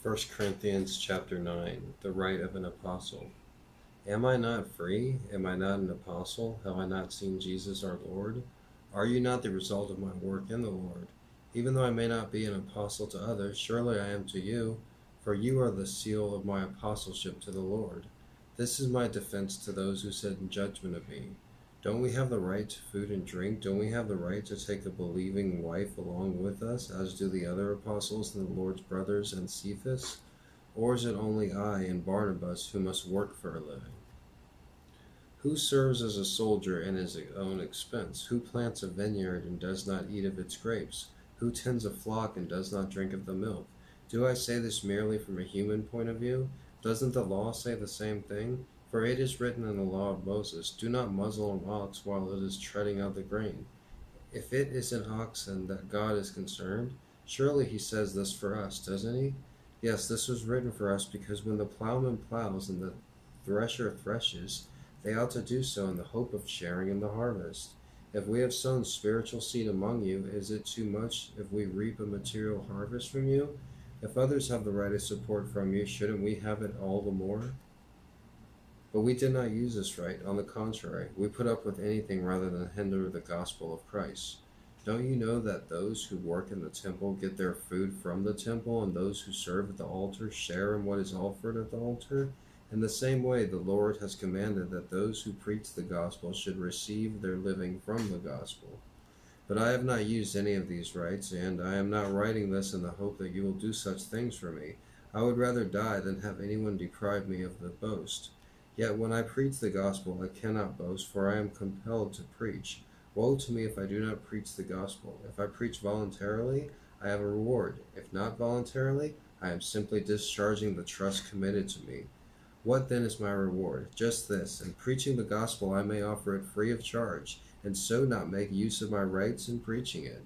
First Corinthians chapter 9, the right of an apostle. Am I not free? Am I not an apostle? Have I not seen Jesus our Lord? Are you not the result of my work in the Lord? Even though I may not be an apostle to others, surely I am to you, for you are the seal of my apostleship to the Lord. This is my defense to those who sit in judgment of me. Don't we have the right to food and drink? Don't we have the right to take a believing wife along with us, as do the other apostles and the Lord's brothers and Cephas? Or is it only I and Barnabas who must work for a living? Who serves as a soldier at his own expense? Who plants a vineyard and does not eat of its grapes? Who tends a flock and does not drink of the milk? Do I say this merely from a human point of view? Doesn't the law say the same thing? For it is written in the law of Moses, do not muzzle an ox while it is treading out the grain. If it is in oxen that God is concerned, surely he says this for us, doesn't he? Yes, this was written for us because when the plowman plows and the thresher threshes, they ought to do so in the hope of sharing in the harvest. If we have sown spiritual seed among you, is it too much if we reap a material harvest from you? If others have the right of support from you, shouldn't we have it all the more? But we did not use this right. On the contrary, we put up with anything rather than hinder the gospel of Christ. Don't you know that those who work in the temple get their food from the temple, and those who serve at the altar share in what is offered at the altar? In the same way, the Lord has commanded that those who preach the gospel should receive their living from the gospel. But I have not used any of these rights, and I am not writing this in the hope that you will do such things for me. I would rather die than have anyone deprive me of the boast. Yet when I preach the gospel, I cannot boast, for I am compelled to preach. Woe to me if I do not preach the gospel. If I preach voluntarily, I have a reward. If not voluntarily, I am simply discharging the trust committed to me. What then is my reward? Just this: in preaching the gospel I may offer it free of charge, and so not make use of my rights in preaching it.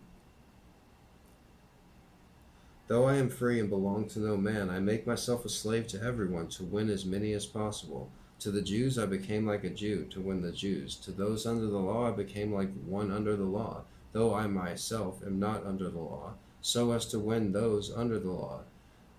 Though I am free and belong to no man, I make myself a slave to everyone to win as many as possible. To the Jews I became like a Jew to win the Jews. To those under the law I became like one under the law, though I myself am not under the law, so as to win those under the law.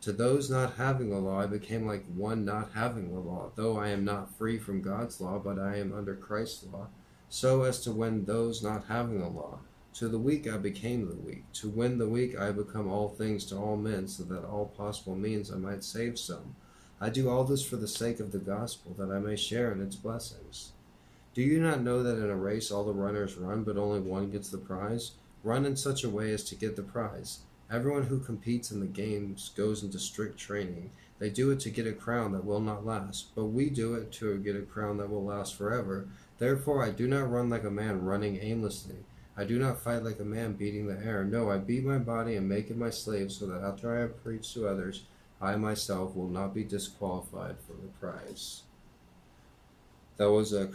To those not having the law I became like one not having the law, though I am not free from God's law, but I am under Christ's law, so as to win those not having the law. To the weak I became the weak. To win the weak I become all things to all men, so that all possible means I might save some. I do all this for the sake of the gospel, that I may share in its blessings. Do you not know that in a race all the runners run, but only one gets the prize? Run in such a way as to get the prize. Everyone who competes in the games goes into strict training. They do it to get a crown that will not last, but we do it to get a crown that will last forever. Therefore I do not run like a man running aimlessly. I do not fight like a man beating the air. No, I beat my body and make it my slave, so that after I have preached to others, I myself will not be disqualified for the prize. That was 1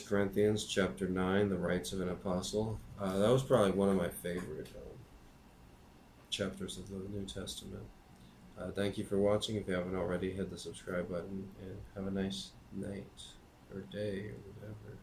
Corinthians chapter 9, the rights of an apostle. That was probably one of my favorite chapters of the New Testament. Thank you for watching. If you haven't already, hit the subscribe button, and have a nice night or day or whatever.